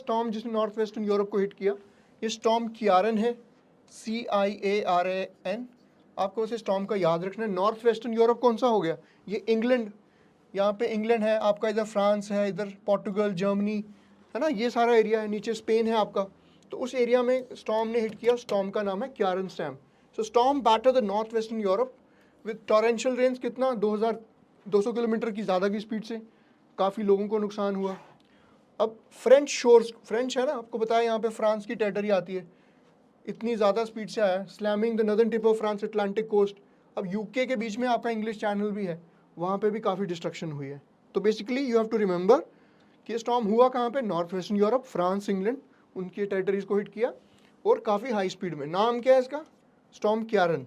Storm जिसने north western Europe को hit किया, ये स्टॉर्म कियारन है, CIARAN। आपको वैसे स्टॉर्म का याद रखना है। नॉर्थ वेस्टर्न यूरोप कौन सा हो गया? ये इंग्लैंड, यहाँ पे इंग्लैंड है आपका, इधर फ्रांस है, इधर पोर्टुगल, जर्मनी है ना, ये सारा एरिया है, नीचे स्पेन है आपका। तो उस एरिया में स्टॉर्म ने हिट किया। स्टॉर्म का नाम है Ciaran storm. So storm batter the north western Europe with torrential rains कितना, 2200 किलोमीटर की ज़्यादा की स्पीड से। काफ़ी लोगों को नुकसान हुआ। अब फ्रेंच शोर्स, फ्रेंच है ना, आपको बताया यहाँ पे फ्रांस की टेरिटरी आती है, इतनी ज़्यादा स्पीड से आया, slamming the northern tip of France Atlantic coast. अब यूके के बीच में आपका इंग्लिश चैनल भी है, वहाँ पे भी काफ़ी डिस्ट्रक्शन हुई है। तो basically you have to remember कि स्टॉर्म हुआ कहाँ पे? North western Europe, France, England, उनकी टेरिटरीज को हिट किया और काफ़ी हाई स्पीड में। नाम क्या है इसका? Storm Ciaran.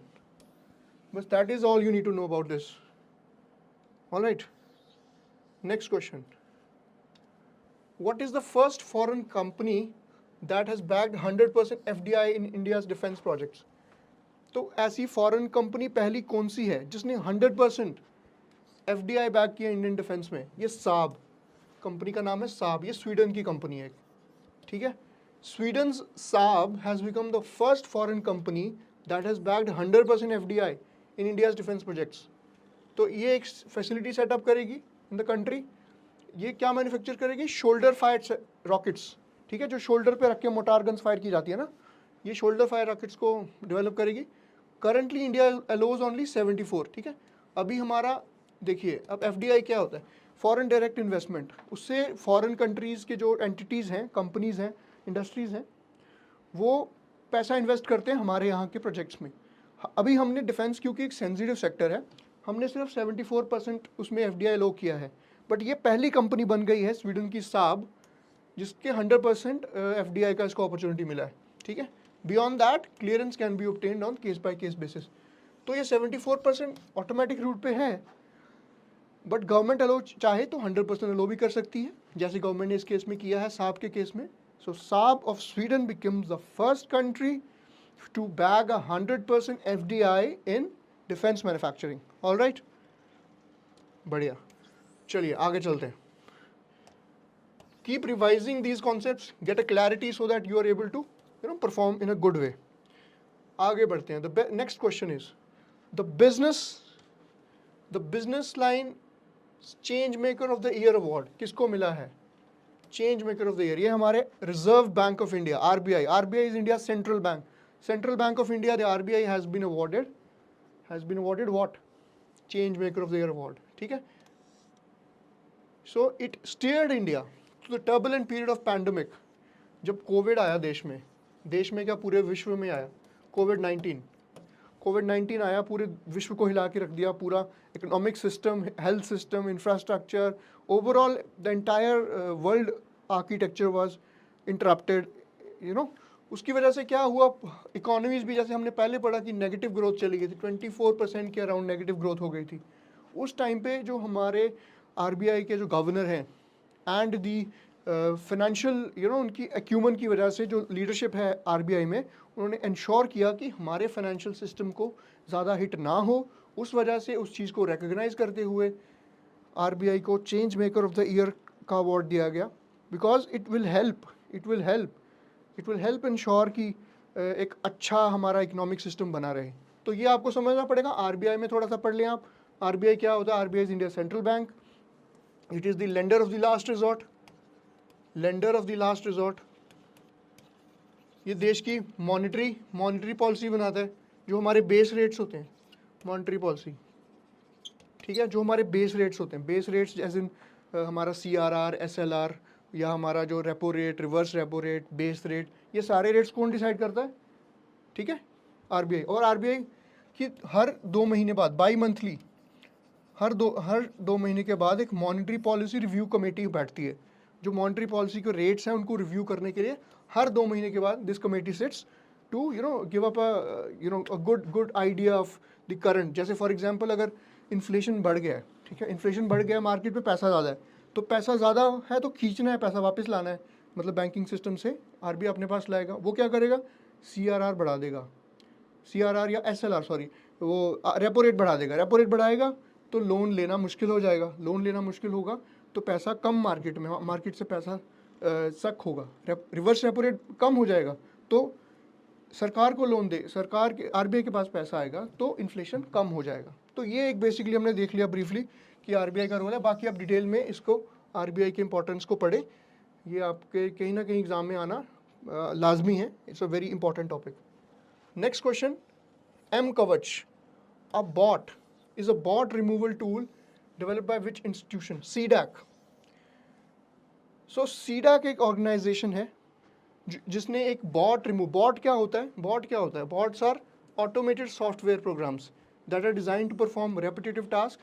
बस that is all you need to know about this. Alright, next question. What is the first foreign company that has bagged 100% FDI in India's defense projects? तो ऐसी फॉरेन कंपनी पहली कौन सी है जिसने 100% FDI बैग किया Indian defence में? ये साब कंपनी का नाम है, साब। ये स्वीडन की कंपनी है, ठीक है। स्वीडन साब has become the first foreign company that has bagged 100% FDI in India's defence projects. तो ये एक फैसिलिटी सेटअप करेगी इन द कंट्री। ये क्या मैन्युफैक्चर करेगी? शोल्डर फायर रॉकेट्स, ठीक है, जो शोल्डर पे रख के मोटार गन्स फायर की जाती है ना, ये शोल्डर फायर रॉकेट्स को डेवलप करेगी। करंटली इंडिया अलोज ओनली 74, ठीक है। अभी हमारा देखिए, अब FDI क्या होता है? Foreign direct investment. उससे फॉरेन कंट्रीज़ के जो एंटिटीज़ हैं, कंपनीज़ हैं, इंडस्ट्रीज़ हैं, वो पैसा इन्वेस्ट करते हैं हमारे यहाँ के प्रोजेक्ट्स में। अभी हमने डिफेंस, क्योंकि एक सेंसिटिव सेक्टर है, हमने सिर्फ 74% उसमें FDI अलो किया है। बट ये पहली कंपनी बन गई है स्वीडन की साब जिसके 100% FDI का इसको अपॉर्चुनिटी मिला है, ठीक है। Beyond that clearance can be obtained on case by case basis. तो ये 74% ऑटोमेटिक रूट पे है, बट गवर्नमेंट अलो चाहे तो 100% अलो भी कर सकती है, जैसे गवर्नमेंट ने इस केस में किया है साब के केस में। So Saab of Sweden becomes the first country to bag 100% FDI in defence manufacturing. Alright, बढ़िया, चलिए आगे चलते हैं। Keep revising these concepts, get a clarity so that you are able to perform in a good way. आगे बढ़ते हैं। The next question is the business line change maker of the year award किसको मिला है? Change maker of the year, ये हमारे reserve bank of India, RBI। RBI is India central bank. Central bank of India, the RBI has been awarded what? Change maker of the year award, ठीक है। So it steered India to the turbulent period of pandemic. जब covid आया देश में क्या पूरे विश्व में आया, कोविड-19 आया, पूरे विश्व को हिला के रख दिया। पूरा economic system, health system, infrastructure, overall the entire world architecture was interrupted, उसकी वजह से क्या हुआ? इकोनॉमीज भी, जैसे हमने पहले पढ़ा कि नेगेटिव ग्रोथ चली गई थी, 24% के अराउंड नेगेटिव ग्रोथ हो गई थी। उस टाइम पे जो हमारे RBI के जो गवर्नर हैं एंड दी फाइनेंशियल उनकी एक्यूमन की वजह से, जो लीडरशिप है RBI में, उन्होंने इंश्योर किया कि हमारे फाइनेंशियल सिस्टम को ज़्यादा हिट ना हो। उस वजह से उस चीज़ को रिकग्नाइज करते हुए RBI को change maker of the year का अवार्ड दिया गया, because it will help ensure कि एक अच्छा हमारा इकोनॉमिक सिस्टम बना रहे। तो ये आपको समझना पड़ेगा। RBI में थोड़ा सा पढ़ लें आप। RBI क्या होता है? RBI is India central bank. It is the lender of the last resort. ये देश की मॉनेटरी पॉलिसी बनाता है, जो हमारे बेस रेट्स होते हैं, मॉनेटरी पॉलिसी, ठीक है, जो हमारे बेस रेट्स होते हैं। बेस रेट्स जैसे हमारा CRR, SLR, या हमारा जो repo rate, reverse repo rate, base rate, ये सारे रेट्स कौन डिसाइड करता है? ठीक है, RBI। और RBI की हर 2 महीने बाद, बाई मंथली, हर दो महीने के बाद एक मॉनेटरी पॉलिसी रिव्यू कमेटी बैठती है, जो मॉनेटरी पॉलिसी के रेट्स हैं उनको रिव्यू करने के लिए हर 2 महीने के बाद this committee sits to give up a good idea of the current. जैसे फॉर एग्जांपल, अगर इन्फ्लेशन बढ़ गया है, ठीक है, इन्फ्लेशन बढ़ गया है, मार्केट में पैसा ज़्यादा है, तो पैसा ज़्यादा है तो खींचना है, पैसा वापस लाना है, मतलब बैंकिंग सिस्टम से RBI अपने पास लाएगा। वो क्या करेगा? CRR बढ़ा देगा, CRR या SLR, सॉरी, वो रेपो रेट बढ़ा देगा। रेपो रेट बढ़ाएगा तो लोन लेना मुश्किल हो जाएगा, लोन लेना मुश्किल होगा तो पैसा कम मार्केट से पैसा सक होगा, रिवर्स रेपो रेट कम हो जाएगा तो सरकार को लोन दे, सरकार के आरबीआई के पास पैसा आएगा तो इन्फ्लेशन कम हो जाएगा। तो ये एक बेसिकली हमने देख लिया ब्रीफली कि आरबीआई का रोल है। बाकी आप डिटेल में इसको आरबीआई के इंपॉर्टेंस को पढ़े, ये आपके कहीं ना कहीं एग्जाम में आना लाजमी है। It's a very important topic. Next question, M Kavach, a bot is a bot removal tool developed by which institution? CDAC. So CDAC एक ऑर्गेनाइजेशन है जिसने एक बॉट रिमूव, बॉट क्या होता है, बॉट क्या होता है, bots are automated software programs that are design to perform repetitive task.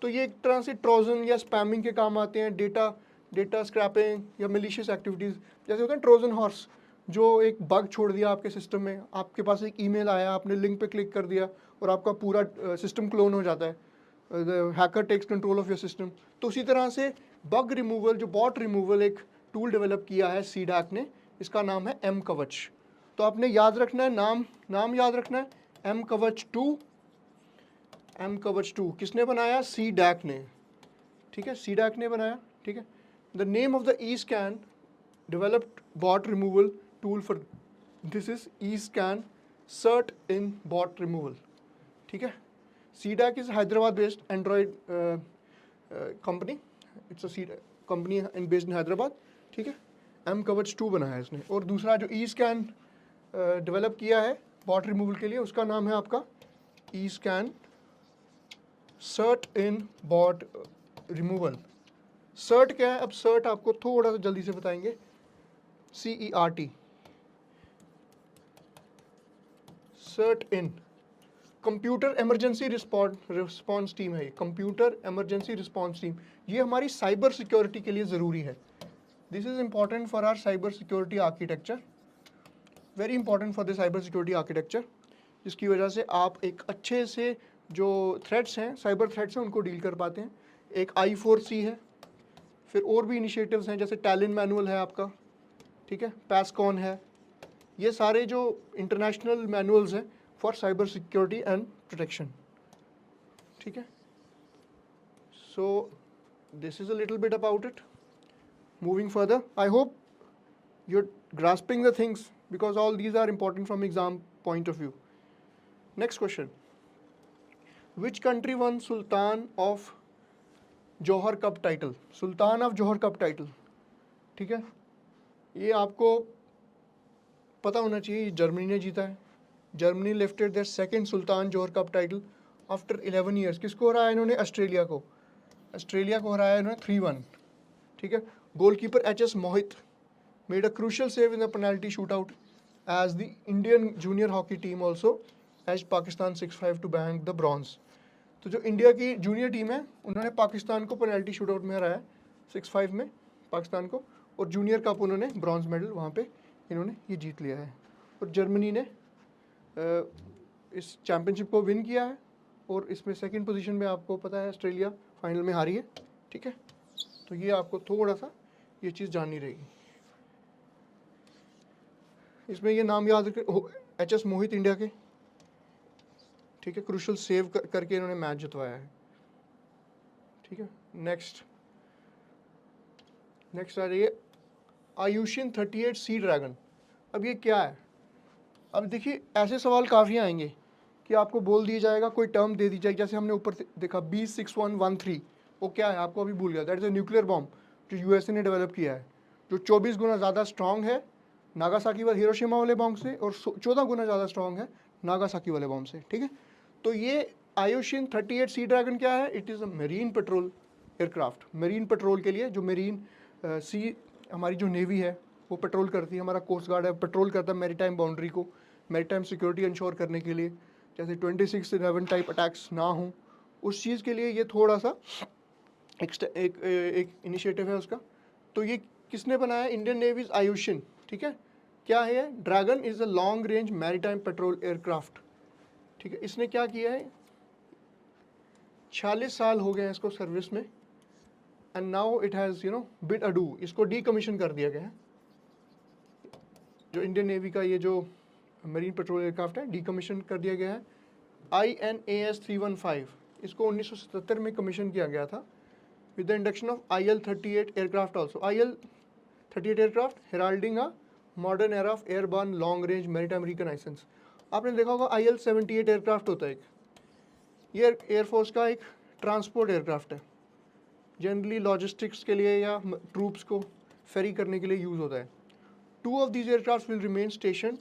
तो ये एक तरह से ट्रोजन या स्पैमिंग के काम आते हैं, डेटा स्क्रैपिंग या मिलिशियस एक्टिविटीज़। जैसे होता है ट्रोजन हॉर्स, जो एक बग छोड़ दिया आपके सिस्टम में, आपके पास एक ईमेल आया, आपने लिंक पे क्लिक कर दिया और आपका पूरा सिस्टम क्लोन हो जाता है, hacker takes control of your system. तो उसी तरह से बग रिमूवल, जो बॉट रिमूवल एक टूल डेवलप किया है सीडैक ने, इसका नाम है एम कवच। तो आपने याद रखना है, नाम याद रखना है, एम कवच 2। एम कवच 2 किसने बनाया? सीडैक ने, ठीक है, सीडैक ने बनाया, ठीक है। The name of the e scan developed bot removal tool for this is e scan CERT in bot removal, ठीक है। CDAC is Hyderabad based android company, it's a company in based in Hyderabad, ठीक है। एम कवच 2 बनाया है इसने। और दूसरा जो ई स्कैन डेवलप किया है बॉट रिमूवल के लिए, उसका नाम है आपका ई scan CERT in bot removal. Shirt क्या है? अब सर्ट आपको थोड़ा सा जल्दी से बताएंगे, CERT, CERT in computer emergency response team है। ये कंप्यूटर इमरजेंसी रिस्पॉन्स टीम, ये हमारी साइबर सिक्योरिटी के लिए ज़रूरी है। This is important for our cyber security architecture, very important for the cyber security architecture, जिसकी वजह से आप एक अच्छे से जो थ्रेट्स हैं, साइबर थ्रेट्स हैं, उनको डील कर पाते हैं। एक I4C है, फिर और भी इनिशिएटिव्स हैं, जैसे टैलेंट मैनुअल है आपका, ठीक है, पैसकॉन है। ये सारे जो इंटरनेशनल मैनुअल्स हैं for cyber security and protection, ठीक है। सो this is a little bit about it. Moving further, I hope you're grasping the things because all these are important from exam point of view. Next question, which country won Sultan of Johor Cup title? Sultan of Johor Cup title, ठीक है, ये आपको पता होना चाहिए, Germany ने जीता है। Germany lifted their second Sultan Johor cup title after 11 years. किसको हराया इन्होंने? ऑस्ट्रेलिया को। ऑस्ट्रेलिया को हराया इन्होंने 3-1, ठीक है। Goalkeeper HS Mohit made a crucial save in the penalty shootout as the Indian junior hockey team also edge Pakistan 6-5 to bank the bronze. तो जो इंडिया की जूनियर टीम है, उन्होंने पाकिस्तान को पेनल्टी शूटआउट में हराया 6-5 में पाकिस्तान को, और जूनियर कप उन्होंने ब्रॉन्ज मेडल वहाँ पे इन्होंने ये जीत लिया है। और जर्मनी ने इस चैम्पियनशिप को विन किया है, और इसमें सेकंड पोजीशन में आपको पता है ऑस्ट्रेलिया फाइनल में हारी है, ठीक है। तो ये आपको थोड़ा सा ये चीज़ जाननी रहेगी। इसमें ये नाम याद रखें, HS मोहित इंडिया के, ठीक है, क्रूशल सेव करके इन्होंने मैच जितवाया है, ठीक है। नेक्स्ट आ रही है आयुषिन 38 सी ड्रैगन। अब ये क्या है? अब देखिए, ऐसे सवाल काफ़ी आएंगे कि आपको बोल दिया जाएगा, कोई टर्म दे दी जाएगी, जैसे हमने ऊपर देखा B6113, वो क्या है आपको अभी भूल गया। That is a nuclear bomb जो USA ने डेवलप किया है, जो 24 गुना ज़्यादा स्ट्रॉन्ग है नागासाकी वाले हिरोशिमा वाले बॉम्ब से, और 14 गुना ज़्यादा स्ट्रॉन्ग है नागासाकी वाले बॉम्ब से, ठीक है। तो ये आयुषिन 38 सी ड्रैगन क्या है? It is a marine petrol aircraft, marine petrol के लिए, जो मरीन सी हमारी जो नेवी है वो पेट्रोल करती है, हमारा कोस्ट गार्ड है पेट्रोल करता है मैरीटाइम बाउंड्री को, मैरीटाइम सिक्योरिटी इंश्योर करने के लिए, जैसे 26/11 टाइप अटैक्स ना हो, उस चीज़ के लिए ये थोड़ा सा एक इनिशिएटिव है उसका। तो ये किसने बनाया? इंडियन नेवीज आयुषिन, ठीक है। क्या है? Dragon is a long range maritime petrol aircraft, ठीक है। इसने क्या किया है, 46 साल हो गए हैं इसको सर्विस में, and now it has bid ado, इसको डीकमीशन कर दिया गया है। जो इंडियन नेवी का ये जो मरीन पेट्रोल एयरक्राफ्ट है, डीकमीशन कर दिया गया है। INAS 315, इसको 1977 में कमीशन किया गया था with the induction of IL-38 aircraft also. 38 aircraft heralding a modern era of airborne long range maritime reconnaissance. आपने देखा होगा IL-78 एयरक्राफ्ट होता है एक, ये एयरफोर्स का एक ट्रांसपोर्ट एयरक्राफ्ट है, जनरली लॉजिस्टिक्स के लिए या ट्रूप्स को फेरी करने के लिए यूज़ होता है। 2 of these aircraft will remain station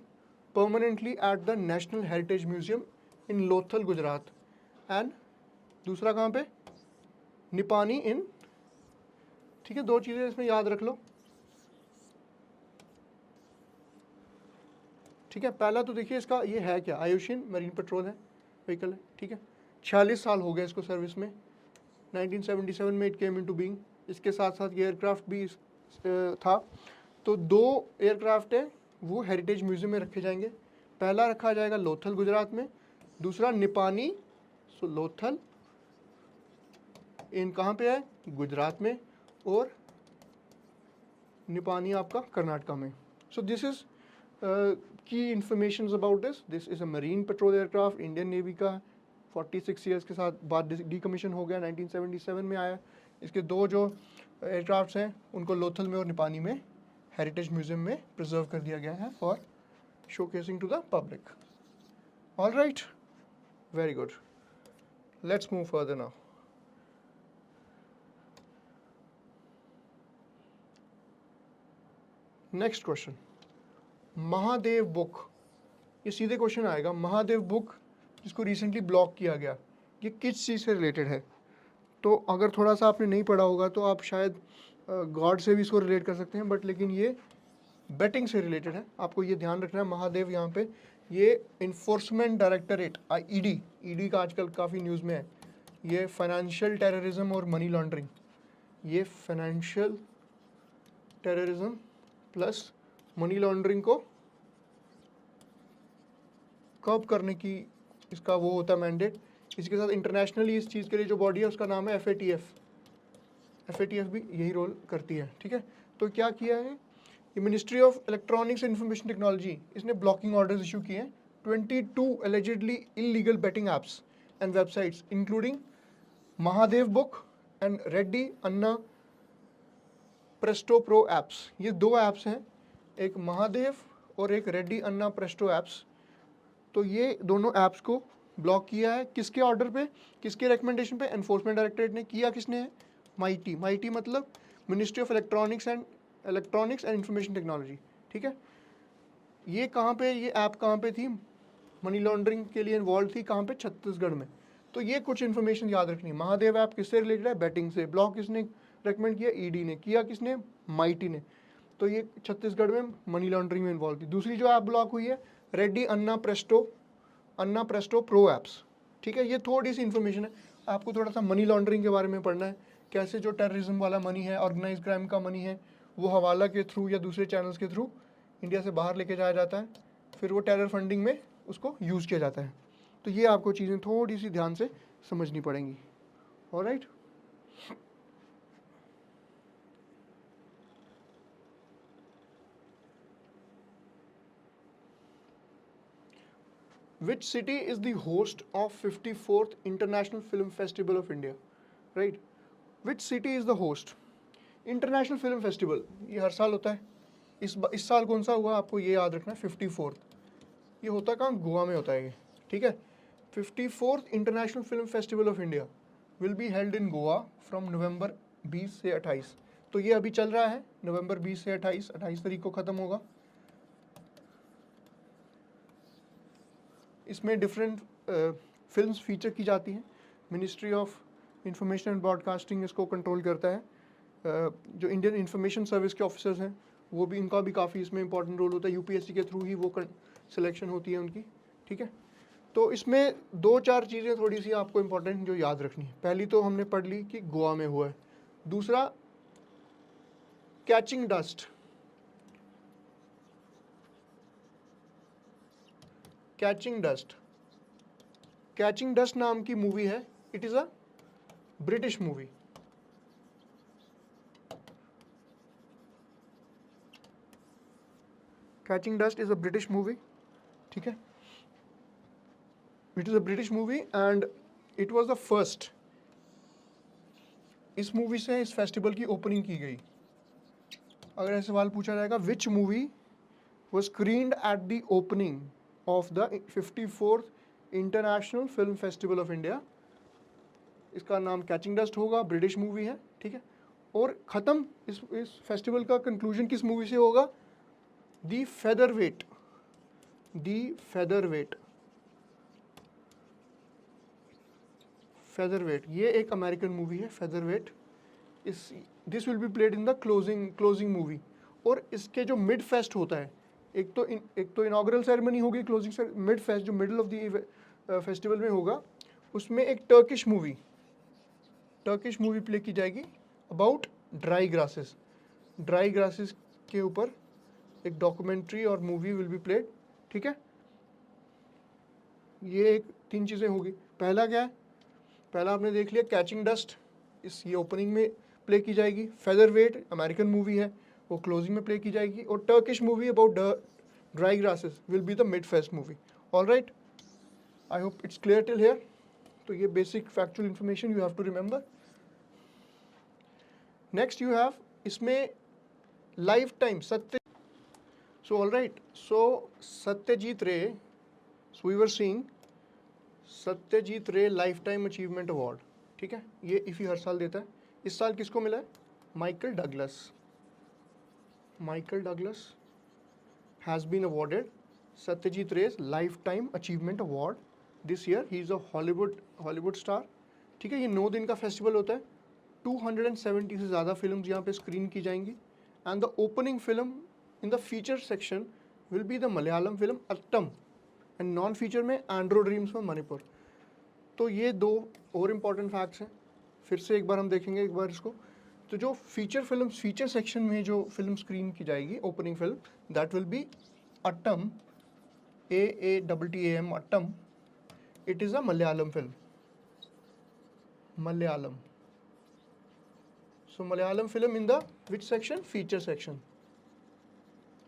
permanently at the national heritage museum in Lothal Gujarat and दूसरा कहाँ पे, निपानी इन, ठीक है, 2 चीज़ें इसमें याद रख लो, ठीक है। पहला तो देखिए इसका ये है क्या, आयुषिन मरीन पेट्रोल है, व्हीकल है, ठीक है। 46 साल हो गए इसको सर्विस में, 1977 में इट केम इनटू बीइंग। इसके साथ साथ ये एयरक्राफ्ट भी था। तो 2 एयरक्राफ्ट है वो हेरिटेज म्यूजियम में रखे जाएंगे। पहला रखा जाएगा लोथल गुजरात में, दूसरा निपानी, सो लोथल इन कहाँ पे है, गुजरात में, और निपानी आपका कर्नाटका में। सो दिस इज की information about this is a marine petrol aircraft, Indian navy का, 46 ईयर्स के साथ बाद डीकमीशन हो गया, 1977 में आया। इसके 2 जो एयरक्राफ्ट्स हैं उनको लोथल में और निपानी में हेरिटेज म्यूजियम में प्रिजर्व कर दिया गया है for showcasing to the public. All right, very good, let's move further now. Next question, Mahadev book, ये सीधे क्वेश्चन आएगा, महादेव बुक जिसको रिसेंटली ब्लॉक किया गया, ये किस चीज़ से रिलेटेड है? तो अगर थोड़ा सा आपने नहीं पढ़ा होगा तो आप शायद गॉड से भी इसको रिलेट कर सकते हैं, बट लेकिन ये बेटिंग से रिलेटेड है, आपको ये ध्यान रखना है। महादेव यहाँ पे ये इन्फोर्समेंट डायरेक्टरेट ईडी का आजकल काफ़ी न्यूज़ में है, ये फाइनेंशियल टेररिज्म और मनी लॉन्ड्रिंग, ये financial terrorism plus money laundering को कर्ब करने की इसका वो होता है मैंडेट। इसके साथ इंटरनेशनली इस चीज़ के लिए जो बॉडी है उसका नाम है FATF भी यही रोल करती है, ठीक है। तो क्या किया है, ये ministry of electronics and information technology, इसने ब्लॉकिंग ऑर्डर्स इशू किए हैं 22 allegedly illegal betting apps and websites including Mahadev book and Reddy Anna presto pro apps. ये 2 एप्स हैं, एक महादेव और एक रेड्डी अन्ना प्रेस्टो एप्स। तो ये दोनों ऐप्स को ब्लॉक किया है, किसके ऑर्डर पे, किसके रिकमेंडेशन पे, एनफोर्समेंट डायरेक्टरेट ने किया। किसने है, माइटी मतलब ministry of electronics and information technology, ठीक है। ये कहाँ पे, ये ऐप कहाँ पे थी, मनी लॉन्ड्रिंग के लिए इन्वॉल्व थी, कहाँ पे, छत्तीसगढ़ में। तो ये कुछ इन्फॉर्मेशन याद रखनी है। महादेव ऐप किससे रिलेटेड है, बैटिंग से। ब्लॉक किसने रिकमेंड किया, ईडी ने किया, किसने, माइटी ने। तो ये छत्तीसगढ़ में मनी लॉन्ड्रिंग में इन्वॉल्व थी। दूसरी जो ऐप ब्लॉक हुई है Reddy Anna presto pro apps, ठीक है। ये थोड़ी सी इन्फॉर्मेशन है, आपको थोड़ा सा मनी लॉन्ड्रिंग के बारे में पढ़ना है, कैसे जो टेररिज्म वाला मनी है, ऑर्गेनाइज क्राइम का मनी है, वो हवाला के थ्रू या दूसरे चैनल्स के थ्रू इंडिया से बाहर लेके जाया जाता है, फिर वो टेरर फंडिंग में उसको यूज़ किया जाता है। तो ये आपको चीज़ें थोड़ी सी ध्यान से समझनी पड़ेंगी। Alright, Which city is the host of 54th International Film Festival of India? Right? Which city is the host? International film festival ये हर साल होता है। इस साल कौन सा हुआ आपको ये याद रखना है, 54th। ये होता कहाँ, गोवा में होता है ये, ठीक है। 54th international film festival of India will be held in Goa from November 20 से 28। तो ये अभी चल रहा है, नवंबर 20 से 28 तारीख को ख़त्म होगा। इसमें डिफरेंट फिल्म्स फीचर की जाती हैं। Ministry of information and broadcasting इसको कंट्रोल करता है। जो इंडियन इंफॉर्मेशन सर्विस के ऑफिसर्स हैं वो भी, इनका भी काफ़ी इसमें इंपॉर्टेंट रोल होता है। यूपीएससी के थ्रू ही वो सिलेक्शन होती है उनकी, ठीक है। तो इसमें 2-4 चीज़ें थोड़ी सी आपको इंपॉर्टेंट जो याद रखनी है। पहली तो हमने पढ़ ली कि गोवा में हुआ है। दूसरा, कैचिंग डस्ट। कैचिंग डस्ट नाम की मूवी है, it is a British movie. Catching dust is a British movie, ठीक है। It is a British movie and it was the first. इस मूवी से इस फेस्टिवल की ओपनिंग की गई। अगर ऐसे सवाल पूछा जाएगा, which movie was screened at the opening of the 54th international film festival of India, इसका नाम कैचिंग डस्ट होगा, ब्रिटिश मूवी है, ठीक है। और ख़त्म इस फेस्टिवल का कंक्लूजन किस मूवी से होगा? दी फेदरवेट, दी फेदरवेट, फेदरवेट, ये एक अमेरिकन मूवी है फेदरवेट। इस this will be played in the closing movie. और इसके जो मिड फेस्ट होता है, एक तो इनॉग्रल सेरेमनी होगी, क्लोजिंग मिड फेस्ट जो मिडल ऑफ द फेस्टिवल में होगा, उसमें एक टर्किश मूवी प्ले की जाएगी about dry grasses. Dry grasses के ऊपर एक डॉक्यूमेंट्री और मूवी विल बी प्लेड, ठीक है। ये एक 3 चीज़ें होगी। पहला क्या है? पहला आपने देख लिया कैचिंग डस्ट, ये ओपनिंग में प्ले की जाएगी। फेदरवेट अमेरिकन मूवी है, वो क्लोजिंग में प्ले की जाएगी। और Turkish movie about dry grasses will be the mid fest movie. All right, I hope it's clear till here. तो ये basic factual information you have to remember. Next you have इसमें lifetime so all right, so Satyajit Ray, so we were seeing Satyajit Ray lifetime achievement award, ठीक है। ये इफ़ी हर साल देता है। इस साल किसको मिला है? Michael Douglas has been awarded Satyajit Ray's lifetime achievement award this year. He is a Hollywood star, ठीक है। ये 9 दिन का फेस्टिवल होता है। 270 से ज़्यादा फिल्म्स यहाँ पे स्क्रीन की जाएंगी। And the opening film in the feature section will be the Malayalam film Aattam, and non feature में एंड्रो ड्रीम्स फ्रॉम मणिपुर। तो ये 2 और इम्पॉर्टेंट फैक्ट्स हैं। फिर से एक बार हम देखेंगे एक बार इसको। तो जो फीचर सेक्शन में जो फिल्म स्क्रीन की जाएगी opening film, that will be Aattam, AATTAM Aattam. It is a Malayalam film, Malayalam. So Malayalam film in the which section? Feature section.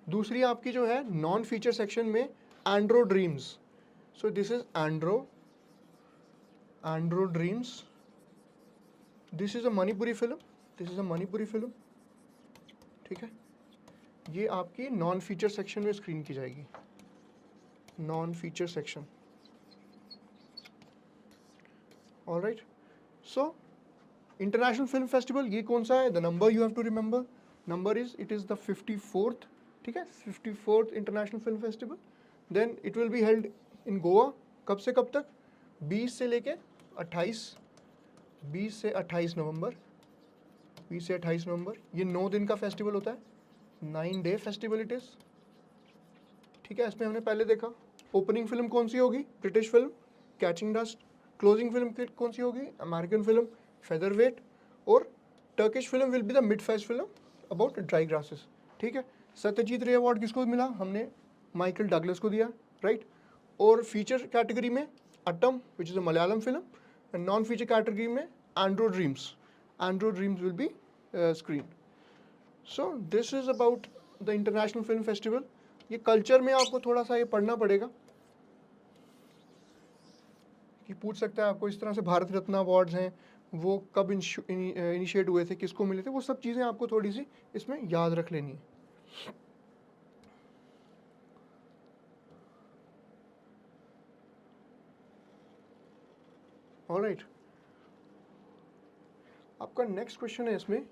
दूसरी आपकी जो है नॉन फीचर सेक्शन में Andro dreams. So this is Andro dreams. This is a Manipuri film, ठीक है। ये आपकी नॉन फीचर सेक्शन में स्क्रीन की जाएगी, non feature section. All right, so international film festival ये कौन सा है? The number you have to remember, number it is the 54th, ठीक है, 54th international film festival. Then it will be held in Goa. कब से कब तक? 20 से लेके 28, 20 से 28 नवंबर, 20 से 28 नवंबर। ये 9 दिन का फेस्टिवल होता है, 9 डे फेस्टिवल इट इज़, ठीक है। इसमें हमने पहले देखा ओपनिंग फिल्म कौन सी होगी? British film catching dust. Closing film कौन सी होगी? American film featherweight. और Turkish film will be the mid fest film about dry grasses, ठीक है। सत्यजीत रे अवार्ड किसको मिला? हमने माइकल डगलस को दिया, राइट। और फीचर कैटेगरी में Aattam which is a Malayalam film, and non feature category में Andro dreams will be screen. So this is about the international film festival. ये कल्चर में आपको थोड़ा सा ये पढ़ना पड़ेगा कि पूछ सकता है आपको इस तरह से भारत रत्न अवार्ड्स हैं, वो कब इनिशिएट हुए थे, किसको मिले थे, वो सब चीज़ें आपको थोड़ी सी इसमें याद रख लेनी है। ऑलराइट, आपका नेक्स्ट क्वेश्चन है इसमें,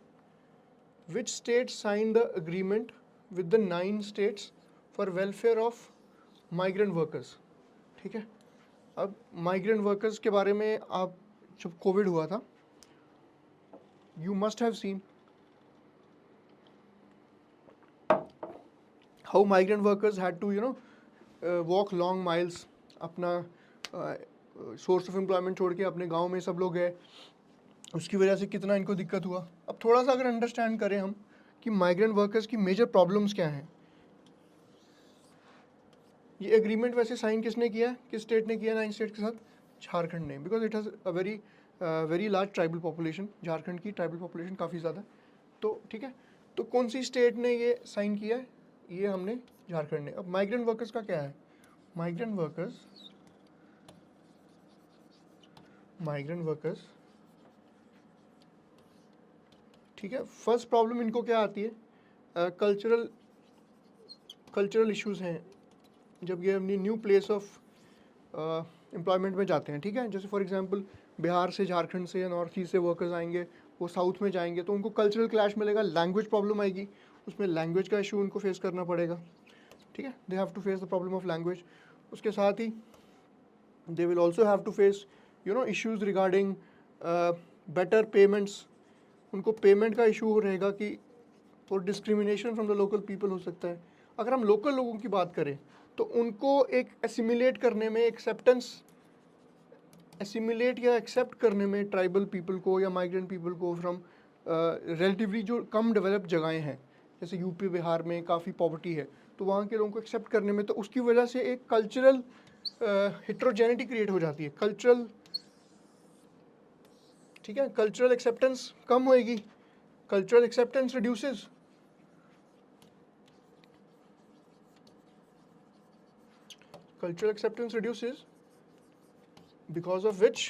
which state sign the agreement with the 9 states for welfare of migrant workers, ठीक है। अब माइग्रेंट वर्कर्स के बारे में आप जब कोविड हुआ था, you must have seen how migrant workers had to walk long miles, अपना सोर्स ऑफ एम्प्लॉयमेंट छोड़ के अपने गांव में सब लोग गए, उसकी वजह से कितना इनको दिक्कत हुआ। अब थोड़ा सा अगर अंडरस्टैंड करें हम कि माइग्रेंट वर्कर्स की मेजर प्रॉब्लम्स क्या हैं। ये एग्रीमेंट वैसे साइन किसने किया है, किस स्टेट ने किया 9 स्टेट के साथ? झारखंड ने, because it has a very large tribal population. Jharkhand की ट्राइबल पॉपुलेशन काफ़ी ज़्यादा, तो ठीक है। तो कौन सी स्टेट ने ये साइन किया है? ये हमने झारखंड ने। अब माइग्रेंट वर्कर्स का क्या है? माइग्रेंट वर्कर्स, ठीक है। फर्स्ट प्रॉब्लम इनको क्या आती है? कल्चरल इश्यूज़ हैं जब ये अपनी न्यू प्लेस ऑफ एम्प्लॉयमेंट में जाते हैं, ठीक है। जैसे फॉर एग्जांपल बिहार से, झारखंड से या नॉर्थ ईस्ट से वर्कर्स आएंगे, वो साउथ में जाएंगे तो उनको कल्चरल क्लैश मिलेगा, लैंग्वेज प्रॉब्लम आएगी, उसमें लैंग्वेज का इशू उनको फेस करना पड़ेगा, ठीक है। They have to face the problem of language. उसके साथ ही they will also have to face issues regarding better payments. उनको पेमेंट का इशू रहेगा कि और discrimination from the local people हो सकता है। अगर हम लोकल लोगों की बात करें तो उनको एक एसिमिलेट करने में, एसिमिलेट या एक्सेप्ट करने में ट्राइबल पीपल को या माइग्रेंट पीपल को फ्रॉम रिलेटिवली जो कम डेवलप्ड जगहें हैं, जैसे यूपी बिहार में काफ़ी पॉवर्टी है, तो वहाँ के लोगों को एक्सेप्ट करने में, तो उसकी वजह से एक कल्चरल हेट्रोजेनिटी क्रिएट हो जाती है, कल्चरल, ठीक है। कल्चरल एक्सेप्टेंस कम होएगी, cultural acceptance reduces, cultural acceptance reduces, because of which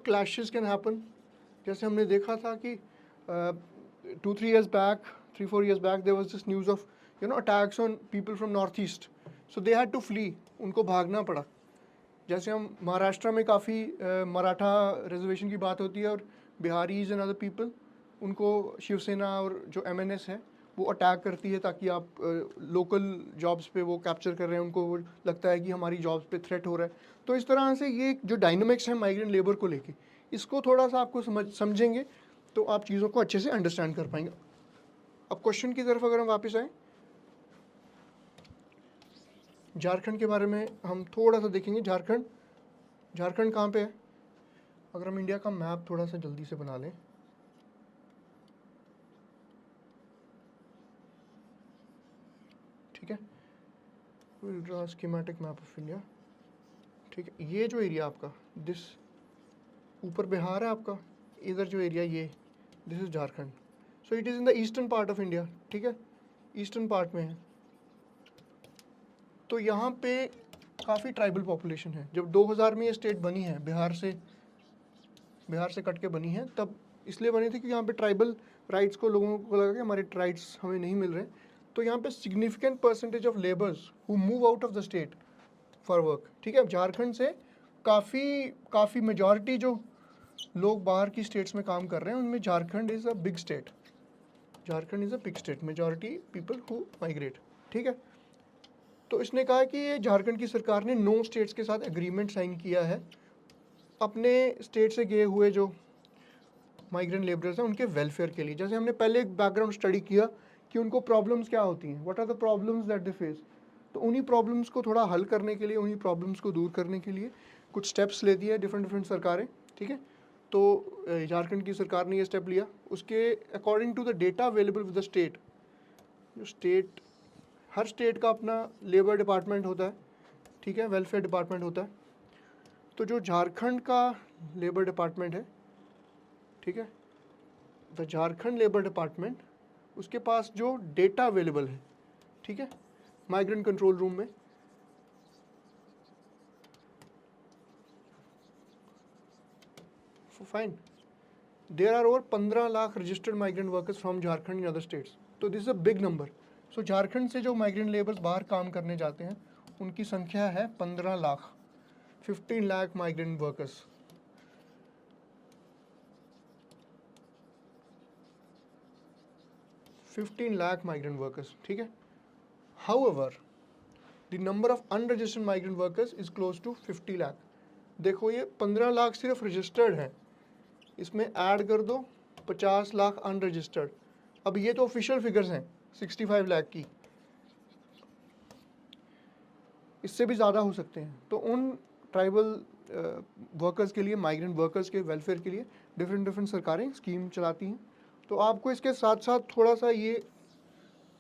clashes can happen। जैसे हमने देखा था कि 2-3 years back, 3-4 years back there was this news of attacks on people from north east, so they had to flee, उनको भागना पड़ा। जैसे हम महाराष्ट्र में काफ़ी मराठा रिजर्वेशन की बात होती है और बिहारीज एंड अदर पीपल, उनको शिवसेना और जो MNS है वो अटैक करती है ताकि आप लोकल जॉब्स पे वो कैप्चर कर रहे हैं, उनको वो लगता है कि हमारी जॉब्स पे थ्रेट हो रहा है। तो इस तरह से ये जो डायनामिक्स है माइग्रेंट लेबर को लेके, इसको थोड़ा सा आपको समझेंगे तो आप चीज़ों को अच्छे से अंडरस्टैंड कर पाएंगे। अब क्वेश्चन की तरफ अगर हम वापस आएँ, झारखंड के बारे में हम थोड़ा सा देखेंगे। झारखंड कहाँ पे है? अगर हम इंडिया का मैप थोड़ा सा जल्दी से बना लें, ठीक है, will draw schematic map of India, ठीक है। ये जो एरिया आपका, दिस ऊपर बिहार है आपका, इधर जो एरिया ये, this is Jharkhand. So it is in the eastern part of India, ठीक है, ईस्टर्न पार्ट में है। तो यहाँ पे काफ़ी ट्राइबल पॉपुलेशन है। जब 2000 में ये स्टेट बनी है, बिहार से कट के बनी है, तब इसलिए बनी थी कि यहाँ पे ट्राइबल राइट्स को, लोगों को लगा कि हमारे राइट्स हमें नहीं मिल रहे। तो यहाँ पे significant percentage of labours who move out of the state for work, ठीक है। झारखंड से काफ़ी मेजॉरिटी जो लोग बाहर की स्टेट्स में काम कर रहे हैं, उनमें Jharkhand is a big state, majority people who migrate, ठीक है। तो इसने कहा कि ये झारखंड की सरकार ने 9 स्टेट्स के साथ एग्रीमेंट साइन किया है अपने स्टेट से गए हुए जो माइग्रेंट लेबरर्स हैं उनके वेलफेयर के लिए। जैसे हमने पहले एक बैकग्राउंड स्टडी किया कि उनको प्रॉब्लम्स क्या होती हैं, what are the problems that they face, तो उन्हीं प्रॉब्लम्स को थोड़ा हल करने के लिए, उन्हीं प्रॉब्लम्स को दूर करने के लिए कुछ स्टेप्स लेती है डिफरेंट सरकारें, ठीक है। तो झारखंड की सरकार ने ये स्टेप लिया। उसके according to the data available with the state, हर स्टेट का अपना लेबर डिपार्टमेंट होता है, ठीक है, वेलफेयर डिपार्टमेंट होता है। तो जो झारखंड का लेबर डिपार्टमेंट है, ठीक है, द झारखंड लेबर डिपार्टमेंट, उसके पास जो डेटा अवेलेबल है, ठीक है, माइग्रेंट कंट्रोल रूम में, fine, there are over 15 lakh registered migrant workers from Jharkhand in other states. तो this is a big number. So Jharkhand से जो माइग्रेंट लेबर्स बाहर काम करने जाते हैं उनकी संख्या है 15 लाख, 15 लाख माइग्रेंट वर्कर्स। ठीक है। However, the number of unregistered migrant workers is close to 50 lakh. देखो ये 15 लाख सिर्फ रजिस्टर्ड हैं, इसमें ऐड कर दो 50 लाख अनरजिस्टर्ड। अब ये तो ऑफिशियल फिगर्स हैं 65 लाख की, इससे भी ज़्यादा हो सकते हैं। तो उन ट्राइबल वर्कर्स के लिए, माइग्रेंट वर्कर्स के वेलफेयर के लिए डिफरेंट सरकारें स्कीम चलाती हैं। तो आपको इसके साथ साथ थोड़ा सा ये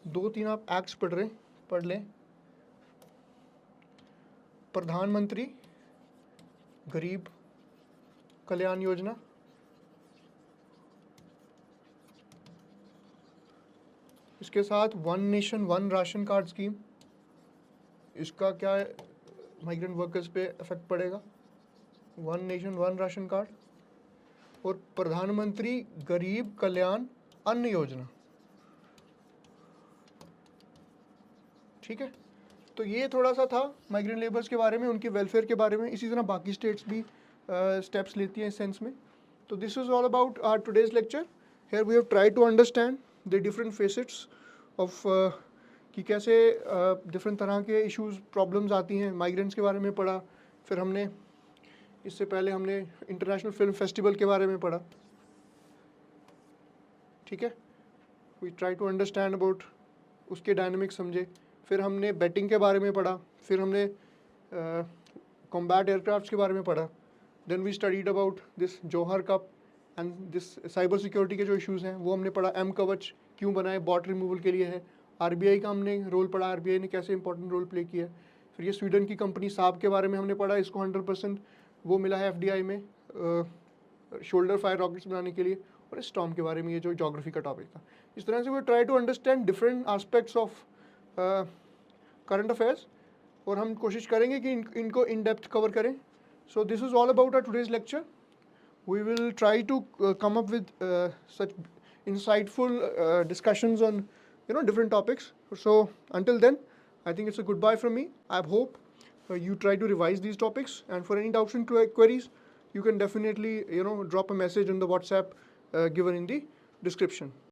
2-3 आप एक्ट्स पढ़ लें। प्रधानमंत्री गरीब कल्याण योजना, इसके साथ one nation one ration card scheme, इसका क्या माइग्रेंट वर्कर्स पे इफेक्ट पड़ेगा, one nation one ration card, और प्रधानमंत्री गरीब कल्याण अन्न योजना, ठीक है, तो ये थोड़ा सा था माइग्रेंट लेबर्स के बारे में, उनके वेलफेयर के बारे में। इसी तरह बाकी स्टेट्स भी स्टेप्स लेती हैं इस सेंस में। तो this is all about our today's lecture. Here we have try to understand the different facets of कि कैसे डिफरेंट तरह के इश्यूज प्रॉब्लम्स आती हैं। माइग्रेंट्स के बारे में पढ़ा, फिर हमने इससे पहले हमने इंटरनेशनल फिल्म फेस्टिवल के बारे में पढ़ा। ठीक है, we try to understand about उसके डायनामिक्स समझे। फिर हमने बैटिंग के बारे में पढ़ा, फिर हमने कॉम्बैट एयरक्राफ्ट्स के बारे में पढ़ा। Then we studied about this Johor cup and this cyber security के जो इश्यूज़ हैं वो हमने पढ़ा। एम कवच क्यों बनाए, बॉट रिमूवल के लिए है। आरबीआई का हमने रोल पढ़ा, आरबीआई ने कैसे इंपॉर्टेंट रोल प्ले किया। फिर ये स्वीडन की कंपनी साब के बारे में हमने पढ़ा, इसको 100% वो मिला है एफडीआई में शोल्डर फायर रॉकेट्स बनाने के लिए। और स्टॉर्म के बारे में ये जो जोग्राफी का टॉपिक था। इस तरह से we try to understand different aspects of current affairs, और हम कोशिश करेंगे कि इनको इन डेप्थ कवर करें। So this is all about our today's lecture. We will try to come up with such insightful discussions on different topics. So until then, I think it's a goodbye from me. I hope you try to revise these topics, and for any doubts and queries, you can definitely drop a message on the WhatsApp given in the description.